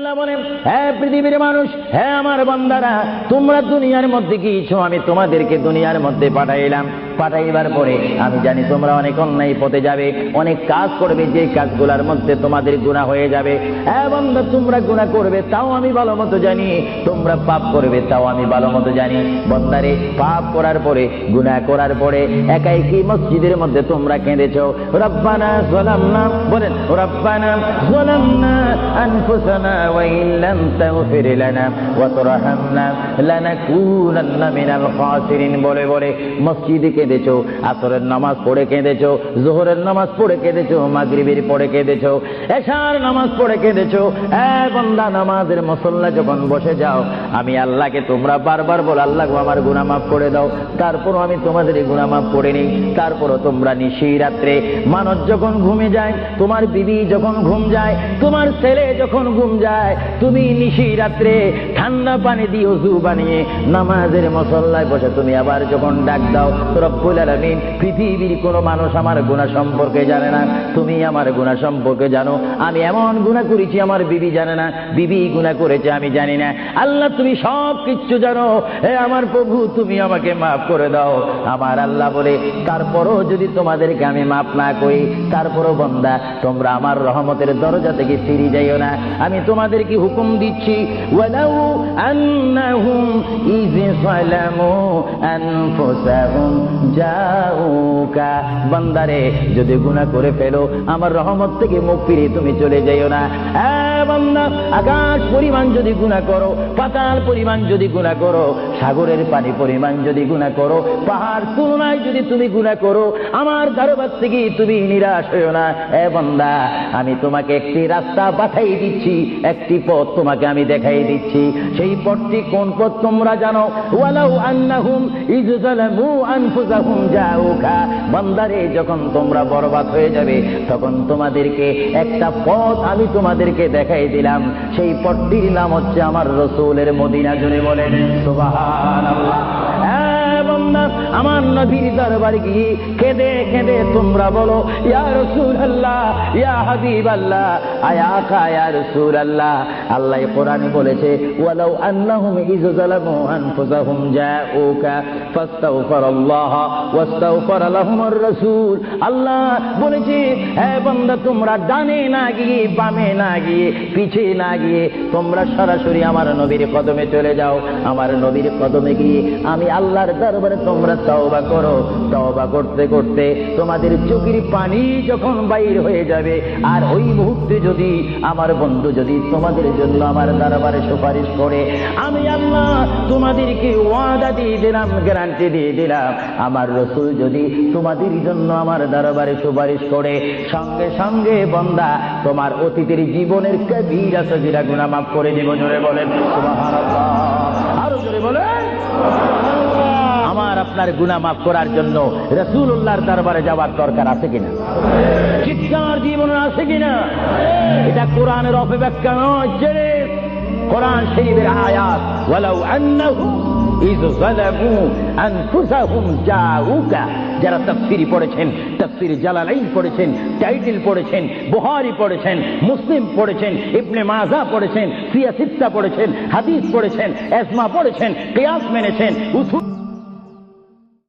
আল্লাহ বলেন, হে পৃথিবীর মানুষ, হে আমার বান্দারা, তোমরা দুনিয়ার মধ্যে গিয়েছো, আমি তোমাদেরকে দুনিয়ার মধ্যে পাঠাইলাম। পাঠাইবার পরে আমি জানি তোমরা অনেক অন্যায় পথে যাবে, অনেক কাজ করবে, যে কাজগুলোর মধ্যে তোমাদের গুনাহ হয়ে যাবে। হে বান্দা, তোমরা গুনাহ করবে তাও আমি ভালো মতো জানি, তোমরা পাপ করবে তাও আমি ভালো মতো জানি। বান্দারে, পাপ করার পরে, গুনাহ করার পরে একাই কি মসজিদের মধ্যে তোমরা কেঁদেছো, রব্বানা যালামনা, বলেন রব্বানা যালামনা আনফুসানা ওয়া ইল্লাম তাগফির লানা ওয়া তারহামনা লানাকুনান্না মিনাল খাসিরিন বলে বলে মসজিদে কেঁদেছো, আসরের নামাজ পড়ে কেঁদেছো, যোহরের নামাজ পড়ে কেঁদেছো, মাগরিবের পড়ে কেঁদেছো, এশার নামাজ পড়ে কেঁদেছো। এ বান্দা, নামাজের মুসল্লা যখন বসে যাও, আমি আল্লাহকে তোমরা বারবার বল, আল্লাহ আমার গুনাহ মাফ করে দাও। তারপরও আমি তোমাদের গুনাহ মাফ করে নিই। তারপরও তোমরা নিশি রাত্রে, মানুষ যখন ঘুমে যায়, তোমার বিবি যখন ঘুম যায়, তোমার ছেলে যখন ঘুম যায়, তুমি নিশি রাত্রে ঠান্ডা পানি দিয়ে ওযু বানিয়ে নামাজের মুসল্লায় বসে তুমি আবার যখন ডাক দাও, রব্বুল আলামিন, পৃথিবীর কোনো মানুষ আমার গুনাহ সম্পর্কে জানে না, তুমি আমার গুনাহ সম্পর্কে জানো। আমি এমন গুনাহ করেছি আমার বিবি জানে না, বিবি গুনাহ করেছে আমি জানি না। আল্লাহ, তুমি সব কিছু জানো। হে আমার প্রভু, তুমি আমাকে মাফ করে দাও। আমার আল্লাহ বলে, তারপরও যদি তোমাদেরকে আমি মাফ না করি, তারপরও বান্দা, তোমরা আমার রহমতের দরজা থেকে ফিরে যাইও না। আমি তোমাদেরকে হুকুম দিচ্ছি, ওয়ালাউ আন্নাহুম ইয যালামু আনফুসাহুম জাউকা, বান্দারে, যদি গুনাহ করে ফেলো, আমার রহমত থেকে মুখ ফিরিয়ে তুমি চলে যাইও না। বান্দা, আকাশ পরিমাণ যদি গুনাহ করো, পাতাল পরিমাণ যদি গুনাহ করো, সাগরের পানি পরিমাণ যদি গুনাহ করো, পাহাড় তুলনায় যদি তুমি গুনাহ করো, আমার দরবার থেকে তুমি নিরাশ হইও না। বান্দা, আমি তোমাকে একটি রাস্তা পাঠাই দিচ্ছি, একটি পথ তোমাকে আমি দেখাই দিচ্ছি। সেই পথটি কোন পথ তোমরা জানো? ওয়ালাউ আন্নাহুম ইয যালামু আনফুসাহুম জাউকা, বান্দারে, যখন তোমরা বরবাদ হয়ে যাবে, তখন তোমাদেরকে একটা পথ আমি তোমাদেরকে দেখাই দিলাম। সেই পথটির নাম হচ্ছে আমার রাসূলের মদিনা। জুড়ে বলেন সুবহানাল্লাহ। আমার নবীর দরবারে গিয়ে কেঁদে কেঁদে তোমরা বলো, ইয়া রাসূলুল্লাহ, ইয়া হাবিবাল্লাহ, আয়া আকা ইয়া রাসূলুল্লাহ। আল্লাহ কোরআনে বলেছে, ওয়ালাউ আন্নাহুম ইয যালামু আনফুসাহুম জাউকা ফাস্তাগফিরুল্লাহ ওয়াস্তাগফার লাহুমুর রাসূল। আল্লাহ বলেছে, হে বান্দা, তোমরা ডানে না গিয়ে, বামে না গিয়ে, পিছে না গিয়ে, তোমরা সরাসরি আমার নবীর কদমে চলে যাও। আমার নবীর কদমে গিয়ে আমি আল্লাহর দরবারে তোমরা তওবা করো। তওবা করতে করতে তোমাদের চোখের পানি যখন বাইর হয়ে যাবে, আর ওই মুহূর্তে যদি আমার বন্ধু যদি তোমাদের জন্য আমার দরবারে সুপারিশ করে, আমি আল্লাহ তোমাদেরকে ওয়াদা দিয়ে দিলাম, গ্যারান্টি দিয়ে দিলাম, আমার রাসূল যদি তোমাদের জন্য আমার দরবারে সুপারিশ করে, সঙ্গে সঙ্গে বান্দা, তোমার অতীতের জীবনের কবিরা সগীরা গুনাহ মাফ করে দিব। জোরে বলেন সুবহানাল্লাহ। আরো জোরে বলেন। আমার আপনার গুনাহ মাফ করার জন্য রাসূলুল্লাহর দরবারে যাওয়ার দরকার আছে কিনা? চিৎকার জীবন আছে কিনা? এটা কোরআনের অপব্যাখ্যা নয়, জেনে কোরআন শরীফের আয়াত, ওয়ালাউ আন্নাহুম ইয যালামু আনফুসাহুম জাউকা। যারা তাফসীর পড়েছেন, তাফসীর জালালাইন পড়েছেন, টাইটেল পড়েছেন, বুখারী পড়েছেন, মুসলিম পড়েছেন, ইবনে মাজাহ পড়েছেন, সিয়াসিত্তা পড়েছেন, হাদিস পড়েছেন, ইজমা পড়েছেন, কিয়াস মেনেছেন, উসুল